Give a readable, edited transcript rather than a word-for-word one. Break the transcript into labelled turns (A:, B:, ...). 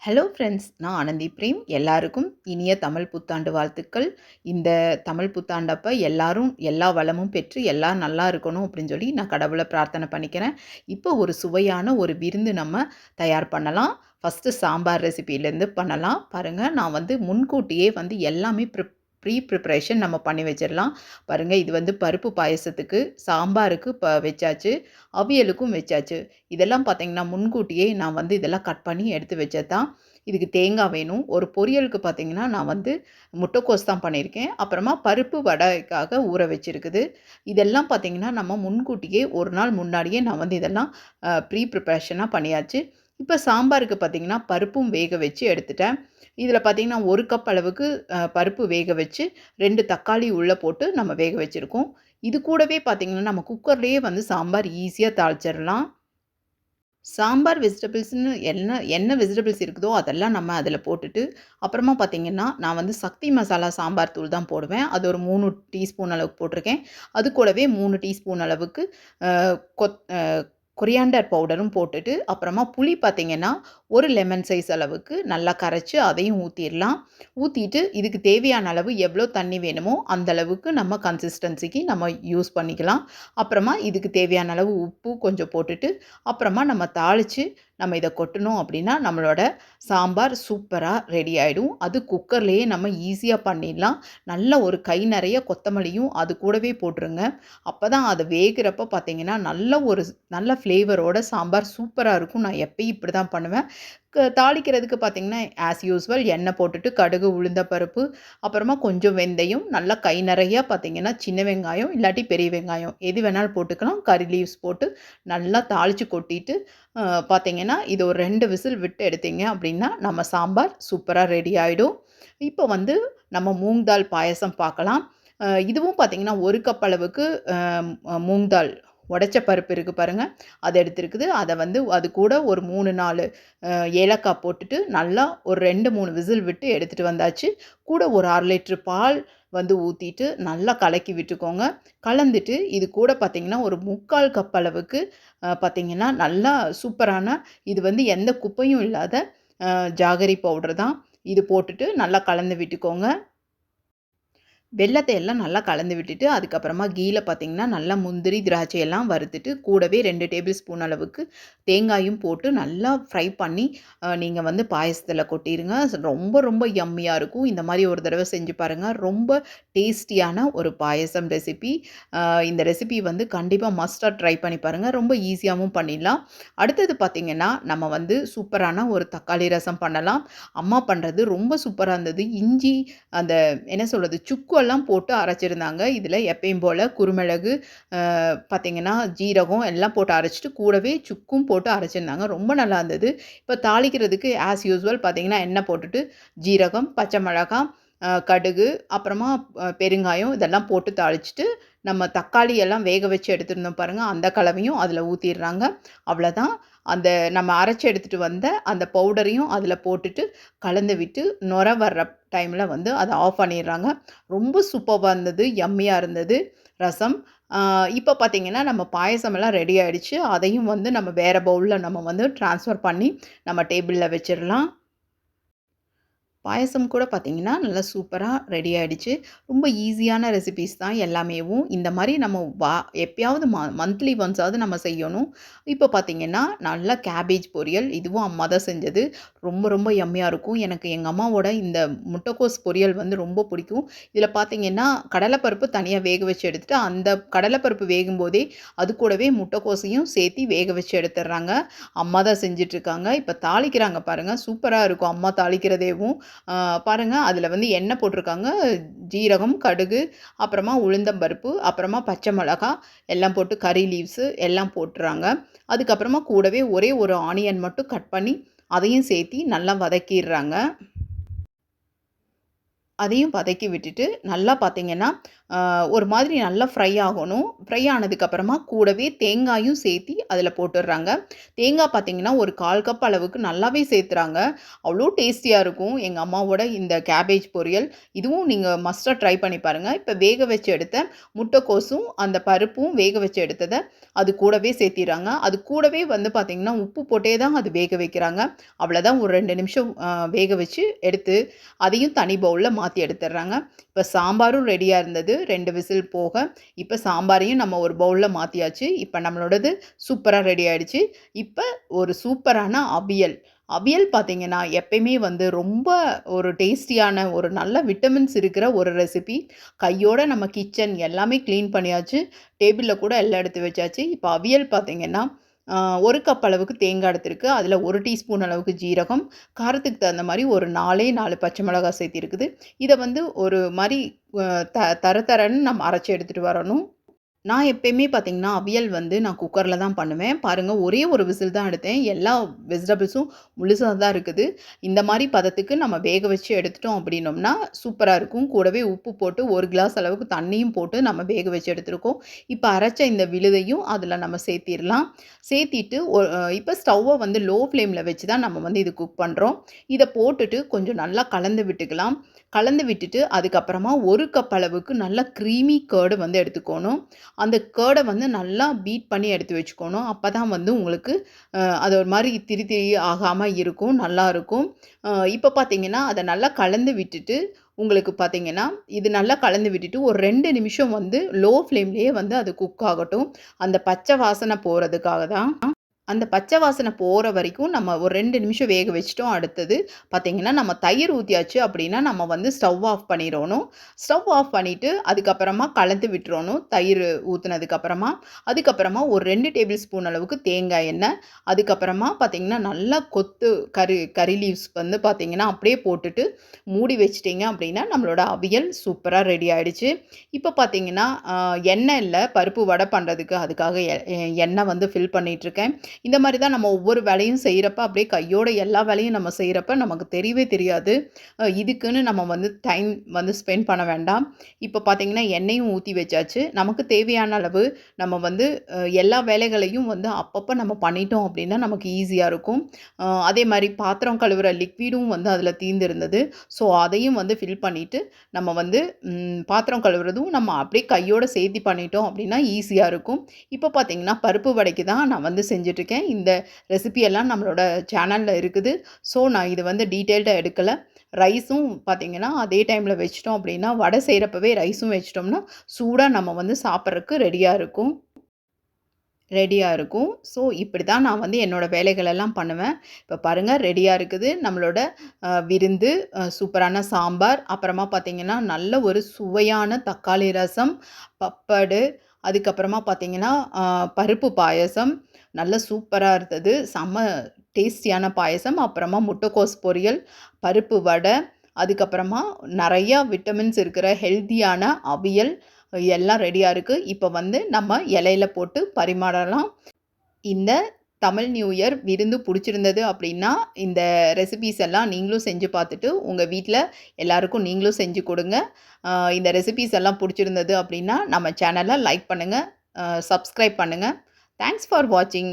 A: Hello friends, நான் Anandhi frame. எல்லாருக்கும் இனிய தமிழ் புத்தாண்டு வாழ்த்துக்கள். இந்த தமிழ் புத்தாண்டப்ப எல்லாரும் எல்லா வளமும் பெற்று எல்லாம் நல்லா இருக்கணும் அப்படின்னு சொல்லி நான் கடவுளை பிரார்த்தனை பண்ணிக்கிறேன். இப்போ ஒரு சுவையான ஒரு விருந்து நம்ம தயார் பண்ணலாம். ஃபஸ்ட்டு சாம்பார் ரெசிபிலேருந்து பண்ணலாம். பாருங்கள், நான் வந்து முன்கூட்டியே வந்து எல்லாமே ப்ரிப்ரேஷன் நம்ம பண்ணி வச்சிடலாம். பாருங்கள், இது வந்து பருப்பு பாயசத்துக்கு, சாம்பாருக்கு வச்சாச்சு, அவியலுக்கும் வச்சாச்சு. இதெல்லாம் பார்த்தீங்கன்னா முன்கூட்டியே நான் வந்து இதெல்லாம் கட் பண்ணி எடுத்து வச்சது தான். இதுக்கு தேங்காய் வேணும். ஒரு பொரியலுக்கு பார்த்தீங்கன்னா நான் வந்து முட்டைக்கோஸ் தான் பண்ணியிருக்கேன். அப்புறமா பருப்பு வடைக்காக ஊற வச்சிருக்குது. இதெல்லாம் பார்த்தீங்கன்னா நம்ம முன்கூட்டியே ஒரு நாள் முன்னாடியே நான் வந்து இதெல்லாம் ப்ரிப்ரேஷனாக பண்ணியாச்சு. இப்போ சாம்பாருக்கு பார்த்தீங்கன்னா பருப்பும் வேக வச்சு எடுத்துட்டேன். இதில் பார்த்தீங்கன்னா 1 கப் அளவுக்கு பருப்பு வேக வச்சு 2 தக்காளி உள்ளே போட்டு நம்ம வேக வச்சுருக்கோம். இது கூடவே பார்த்தீங்கன்னா நம்ம குக்கர்லேயே வந்து சாம்பார் ஈஸியாக தாளிச்சிடலாம். சாம்பார் வெஜிடபிள்ஸ்னு என்ன என்ன வெஜிடபிள்ஸ் இருக்குதோ அதெல்லாம் நம்ம அதில் போட்டுட்டு, அப்புறமா பார்த்தீங்கன்னா நான் வந்து சக்தி மசாலா சாம்பார் தூள் தான் போடுவேன். அது ஒரு 3 டீஸ்பூன் அளவுக்கு போட்டிருக்கேன். அது கூடவே 3 டீஸ்பூன் அளவுக்கு அ கொத் அ கொரியாண்டர் பவுடரும் போட்டுட்டு, அப்புறமா புளி பார்த்தீங்கன்னா, ஒரு லெமன் சைஸ் அளவுக்கு நல்லா கரைச்சு அதையும் ஊத்திரலாம். ஊத்திட்டு இதுக்கு தேவையான அளவு எவ்வளோ தண்ணி வேணுமோ, அந்த அளவுக்கு நம்ம கன்சிஸ்டன்சிக்கு நம்ம யூஸ் பண்ணிக்கலாம். அப்புறமா இதுக்கு தேவையான அளவு உப்பு கொஞ்சம் போட்டுட்டு, அப்புறமா நம்ம தாளிச்சு நம்ம இதை கொட்டணும் அப்படின்னா, நம்மளோட சாம்பார் சூப்பரா ரெடி ஆயிடும். அது குக்கர்லேயே நம்ம ஈஸியா பண்ணிடலாம். நல்ல ஒரு கை நெறைய கொத்தமல்லியும் அது கூடவே போட்டுருங்க. அப்பதான் அது வேகுறப்ப பார்த்தீங்கன்னா, நல்ல ஃப்ளேவரோட சாம்பார் சூப்பரா இருக்கும். நான் எப்பயும் இப்படி தான் பண்ணுவேன். தாளிக்கிறதுக்கு பார்த்தீங்கன்னா, ஆஸ் யூசுவல் எண்ணெய் போட்டுட்டு கடுகு, உளுந்த பருப்பு, அப்புறமா கொஞ்சம் வெந்தயம், நல்லா கை நெறையா பார்த்தீங்கன்னா, சின்ன வெங்காயம் இல்லாட்டி பெரிய வெங்காயம் எது வேணாலும் போட்டுக்கலாம். கரி லீவ்ஸ் போட்டு நல்லா தாளிச்சு கொட்டிட்டு, பார்த்தீங்கன்னா, இது ஒரு 2 விசில் விட்டு எடுத்தீங்க அப்படின்னா, நம்ம சாம்பார் சூப்பரா ரெடி ஆயிடும். இப்போ வந்து நம்ம மூங் தால் பாயாசம் பார்க்கலாம். இதுவும் பார்த்தீங்கன்னா, 1 கப் அளவுக்கு மூங் தால் உடைச்ச பருப்பு இருக்கு பாருங்க. அது எடுத்திருக்குது. அத வந்து அது கூட ஒரு 3, 4 ஏலக்காய் போட்டுட்டு நல்லா ஒரு 2, 3 விசில் விட்டு எடுத்துட்டு வந்தாச்சு. கூட ஒரு 1/2 லிட்டர் பால் வந்து ஊத்திட்டு நல்லா கலக்கி விட்டுக்கோங்க. கலந்துட்டு இது கூட பார்த்தீங்கன்னா, ஒரு 3/4 கப் அளவுக்கு பார்த்தீங்கன்னா, நல்லா சூப்பரான இது வந்து எந்த குப்பையும் இல்லாத ஜாகரி பவுடர் தான். இது போட்டுட்டு நல்லா கலந்து விட்டுக்கோங்க. வெல்லத்த எல்லாம் நல்லா கலந்து விட்டுட்டு, அதுக்கப்புறமா கீல பார்த்தீங்கன்னா, நல்லா முந்திரி, திராட்சை எல்லாம் வறுத்துட்டு, கூடவே 2 டேபிள் ஸ்பூன் அளவுக்கு தேங்காயும் போட்டு நல்லா ஃப்ரை பண்ணி, நீங்க வந்து பாயாசத்துல கொட்டிருங்க. ரொம்ப ரொம்ப யம்மியா இருக்கும். இந்த மாரி ஒரு தடவ செஞ்சு பாருங்க. ரொம்ப டேஸ்டியான ஒரு பாயாசம் ரெசிபி. இந்த ரெசிபி வந்து கண்டிப்பா மஸ்ட்டா ட்ரை பண்ணி பாருங்க. ரொம்ப ஈஸியாவும் பண்ணிடலாம். அடுத்தது பார்த்தீங்கன்னா, நம்ம வந்து சூப்பரான ஒரு தக்காளி ரசம் பண்ணலாம். அம்மா பண்றது ரொம்ப சூப்பரா இருந்தது. இஞ்சி, அந்த என்ன சொல்றது, சுக்கெல்லாம் போட்டு அரைச்சிருந்தாங்க. இதில எப்பயும் போல குருமிளகு, பார்த்தீங்கன்னா ஜீரகம் எல்லாம் போட்டு அரைச்சுட்டு, கூடவே சுக்கும் போட்டு அரைச்சிருந்தாங்க. ரொம்ப நல்லா இருந்தது. இப்போ தாளிக்கிறதுக்கு ஆஸ் யூசுவல் பார்த்தீங்கன்னா, எண்ணெய் போட்டுட்டு ஜீரகம், பச்சை மிளகாய், கடுகு, அப்புறமா பெருங்காயம் இதெல்லாம் போட்டு தாளிச்சுட்டு, நம்ம தக்காளி எல்லாம் வேக வச்சு எடுத்திருந்தோம் பாருங்க, அந்த கலவையும் அதில ஊத்திர்றாங்க. அவ்வளோதான். அந்த நம்ம அரைச்சு எடுத்துட்டு வந்த அந்த பவுடரையும் அதில போட்டுட்டு கலந்து விட்டு நொரை வர்ற டைமில் வந்து அதை ஆஃப் பண்ணிடுறாங்க. ரொம்ப சூப்பர்வா இருந்தது. யம்மியா இருந்தது ரசம். இப்போ பார்த்தீங்கன்னா, நம்ம பாயாசமெல்லாம் ரெடி ஆயிடுச்சு. அதையும் வந்து நம்ம வேற பவுல்ல நம்ம வந்து ட்ரான்ஸ்ஃபர் பண்ணி நம்ம டேபிள்ல வச்சிரலாம். பாயாசம் கூட பார்த்தீங்கன்னா, நல்லா சூப்பரா ரெடி ஆயிடுச்சு. ரொம்ப ஈஸியான ரெசிபீஸ் தான் எல்லாமேவும். இந்த மாரி நம்ம எப்பயாவது மந்த்லி ஒன்ஸாவது நம்ம செய்யணும். இப்போ பார்த்தீங்கன்னா, நல்லா கேபேஜ் பொரியல். இதுவும் அம்மா தான் செஞ்சது. ரொம்ப ரொம்ப யம்மியா இருக்கும். எனக்கு எங்க அம்மாவோட இந்த முட்டைக்கோஸ் பொரியல் வந்து ரொம்ப பிடிக்கும். இதில பார்த்தீங்கன்னா, கடலைப்பருப்பு தனியா வேக வச்சு எடுத்துட்டு, அந்த கடலைப்பருப்பு வேகும்போதே அது கூடவே முட்டைக்கோஸையும் சேர்த்தி வேக வச்சு எடுத்துடுறாங்க. அம்மா தான் செஞ்சுட்ருக்காங்க. இப்போ தாளிக்கிறாங்க பாருங்க. சூப்பரா இருக்கும் அம்மா தாளிக்கிறதேவும். பாருங்க, அதில வந்து எண்ணெய் போட்டிருக்காங்க. ஜீரகம், கடுகு, அப்புறமா உளுந்தம்பருப்பு, அப்புறமா பச்சை மிளகா எல்லாம் போட்டு கரி லீவ்ஸு எல்லாம் போட்டுறாங்க. அதுக்கப்புறமா கூடவே ஒரே ஒரு ஆனியன் மட்டும் கட் பண்ணி அதையும் சேர்த்தி நல்லா வதக்கிர்றாங்க. அதையும் வதக்கி விட்டுட்டு நல்லா பார்த்தீங்கன்னா, ஒரு மாதிரி நல்லா ஃப்ரை ஆகணும். ஃப்ரை ஆனதுக்கப்புறமா கூடவே தேங்காயும் சேர்த்தி அதில போட்டுர்றாங்க. தேங்காய் பார்த்தீங்கன்னா, ஒரு 1/4 கப் அளவுக்கு நல்லாவே சேர்த்துறாங்க. அவ்ளோ டேஸ்டியா இருக்கும். எங்க அம்மாவோட இந்த கேபேஜ் பொரியல். இதுவும் நீங்க மஸ்ட்டா ட்ரை பண்ணி பாருங்க. இப்ப வேக வச்சு எடுத்த முட்டைக்கோசும், அந்த பருப்பும் வேக வச்சு எடுத்தத அது கூடவே சேர்த்திர்றாங்க. அது கூடவே வந்து பார்த்தீங்கன்னா, உப்பு போட்டே தான் அது வேக வைக்கிறாங்க. அவ்வளதான் ஒரு 2 நிமிஷம் வேக வச்சு எடுத்து அதையும் தனி பவுல்ல மாத்தி எடுத்துர்றாங்க. இப்ப சாம்பாரும் ரெடியா இருந்தது. 2 விசில் போக. இப்ப சாம்பாரையும் நம்ம ஒரு பவுல்ல மாத்தியாச்சு. இப்ப நம்மளோடது சூப்பரா ரெடி ஆயிடுச்சு. இப்ப ஒரு சூப்பரான அவியல். அவியல் பார்த்தீங்கன்னா, எப்பயுமே வந்து ரொம்ப ஒரு டேஸ்டியான, ஒரு நல்ல விட்டமின்ஸ் இருக்கிற ஒரு ரெசிபி. கையோட நம்ம கிச்சன் எல்லாமே கிளீன் பண்ணியாச்சு. டேபிள்ல கூட எல்லாம் எடுத்து வச்சாச்சு. இப்ப அவியல் பார்த்தீங்கன்னா, 1 கப் அளவுக்கு தேங்காய் எடுத்திருக்கு. அதில 1 டீஸ்பூன் அளவுக்கு ஜீரகம், காரத்துக்கு தகுந்த மாரி ஒரு 4ஏ 4 பச்சை மிளகாய் சேர்த்திருக்குது. இத வந்து ஒரு மாரி அ தர தரன்னு நம்ம அரைச்சு எடுத்துட்டு வரணும். நான் எப்பயுமே பார்த்தீங்கன்னா, அவியல் வந்து நான் குக்கர்ல தான் பண்ணுவேன். பாருங்க ஒரே ஒரு விசில் தான் எடுத்தேன். எல்லா வெஜிடபிள்ஸும் முழுசா தான் இருக்குது. இந்த மாரி பதத்துக்கு நம்ம வேக வச்சு எடுத்துட்டோம் அப்படின்னோம்னா, சூப்பரா இருக்கும். கூடவே உப்பு போட்டு 1 கிளாஸ் அளவுக்கு தண்ணியும் போட்டு நம்ம வேக வச்சு எடுத்துருக்கோம். இப்ப அரைச்ச இந்த விழுதையும் அதில நம்ம சேர்த்திரலாம். சேர்த்திட்டு இப்ப ஸ்டவ்வ வந்து லோ ஃப்ளேம்ல வச்சு தான் நம்ம வந்து இது குக் பண்றோம். இத போட்டுட்டு கொஞ்சம் நல்லா கலந்து விட்டுக்கலாம். கலந்து விட்டுட்டு அதுக்கப்புறமா 1 கப் அளவுக்கு நல்லா க்ரீமி கர்டு வந்து எடுத்துக்கணும். அந்த கர்ட வந்து நல்லா பீட் பண்ணி எடுத்து வச்சுக்கணும். அப்பதான் வந்து உங்களுக்கு அது ஒரு மாரி திரி திரி ஆகாம இருக்கும். நல்லாருக்கும். இப்ப பார்த்தீங்கன்னா, அத நல்லா கலந்து விட்டுட்டு, உங்களுக்கு பார்த்தீங்கன்னா, இது நல்லா கலந்து விட்டுட்டு ஒரு 2 நிமிஷம் வந்து லோ ஃப்ளேம்லயே வந்து அது குக் ஆகட்டும். அந்த பச்சை வாசனை போறதுக்காக தான். அந்த பச்சை வாசனை போற வரைக்கும் நம்ம ஒரு 2 நிமிஷம் வேக வச்சுட்டோம். அடுத்தது பார்த்தீங்கன்னா, நம்ம தயிர் ஊத்தியாச்சு அப்படின்னா, நம்ம வந்து ஸ்டவ் ஆஃப் பண்ணிறணும். ஸ்டவ் ஆஃப் பண்ணிட்டு, அதுக்கப்புறமா கலந்து விட்டுறணும். தயிர் ஊத்துனதுக்கப்புறமா. அதுக்கப்புறமா ஒரு 2 டேபிள் ஸ்பூன் அளவுக்கு தேங்காய் எண்ணெய். அதுக்கப்புறமா பார்த்தீங்கன்னா, நல்லா கொத்து கறி லீவ்ஸ் வந்து பார்த்தீங்கன்னா, அப்படியே போட்டுட்டு மூடி வச்சுட்டீங்க அப்படின்னா, நம்மளோட அவியல் சூப்பரா ரெடி ஆயிடுச்சு. இப்ப பார்த்தீங்கன்னா, எண்ணெய் இல்ல பருப்பு வடை பண்றதுக்கு அதுக்காக எண்ணெய் வந்து ஃபில் பண்ணிட்டுருக்கேன். இந்த மாரி தான் நம்ம ஒவ்வொரு வேலையும் செய்றப்ப, அப்படியே கையோட எல்லா வேலையும் நம்ம செய்றப்ப நமக்கு தெரியவே தெரியாது. இதுக்குன்னு நம்ம வந்து டைம் வந்து ஸ்பெண்ட் பண்ண வேண்டாம். இப்ப பார்த்தீங்கன்னா, எண்ணெயும் ஊத்தி வச்சாச்சு. நமக்கு தேவையான அளவு நம்ம வந்து எல்லா வேலைகளையும் வந்து அப்பப்ப நம்ம பண்ணிட்டோம் அப்படின்னா, நமக்கு ஈஸியா இருக்கும். அதே மாரி பாத்திரம் கழுவுற லிக்விடும் வந்து அதில தீர்ந்திருந்தது. ஸோ, அதையும் வந்து ஃபில் பண்ணிட்டு, நம்ம வந்து பாத்திரம் கழுவுறதும் நம்ம அப்படியே கையோட சேர்த்தி பண்ணிட்டோம் அப்படின்னா, ஈஸியா இருக்கும். இப்ப பார்த்தீங்கன்னா, பருப்பு வடைக்கு தான் நான் வந்து செஞ்சுட்ருக்கேன். இந்த ரெசிபி எல்லாம் நம்மளோட சேனல்ல இருக்குது. ஸோ, நான் இது வந்து டீட்டெயில்டா எடுக்கல. ரைஸும் பார்த்தீங்கன்னா, அதே டைம்ல வச்சுட்டோம் அப்படின்னா, வடை செய்றப்பவே ரைஸும் வச்சுட்டோம்னா, சூடா நம்ம வந்து சாப்பிட்றக்கு ரெடியா இருக்கும். ஸோ, இப்படி தான் நான் வந்து என்னோட வேலைகளெல்லாம் பண்ணுவேன். இப்ப பாருங்க ரெடியா இருக்குது. நம்மளோட விருந்து, சூப்பரான சாம்பார், அப்புறமா பார்த்தீங்கன்னா, நல்ல ஒரு சுவையான தக்காளி ரசம், பப்படு, அதுக்கப்புறமா பார்த்தீங்கன்னா, பருப்பு பாயாசம், நல்ல சூப்பரா இருந்தது. செம்ம டேஸ்டியான பாயாசம். அப்புறமா முட்டைக்கோஸ் பொரியல், பருப்பு வடை, அதுக்கப்புறமா நெறையா விட்டமின்ஸ் இருக்கிற ஹெல்தியான அவியல் எல்லாம் ரெடியா இருக்கு. இப்ப வந்து நம்ம இலையில போட்டு பரிமாறலாம். இந்த தமிழ் நியூ இயர் விருந்து புடிச்சிருந்தது அப்படின்னா, இந்த ரெசிபீஸ் எல்லாம் நீங்களும் செஞ்சு பார்த்துட்டு, உங்க வீட்ல எல்லாருக்கும் நீங்களும் செஞ்சு குடுங்க. இந்த ரெசிபீஸ் எல்லாம் புடிச்சிருந்தது அப்படின்னா, நம்ம சேனல லைக் பண்ணுங்க, சப்ஸ்கிரைப் பண்ணுங்க. தேங்க்ஸ் ஃபார் வாட்சிங்.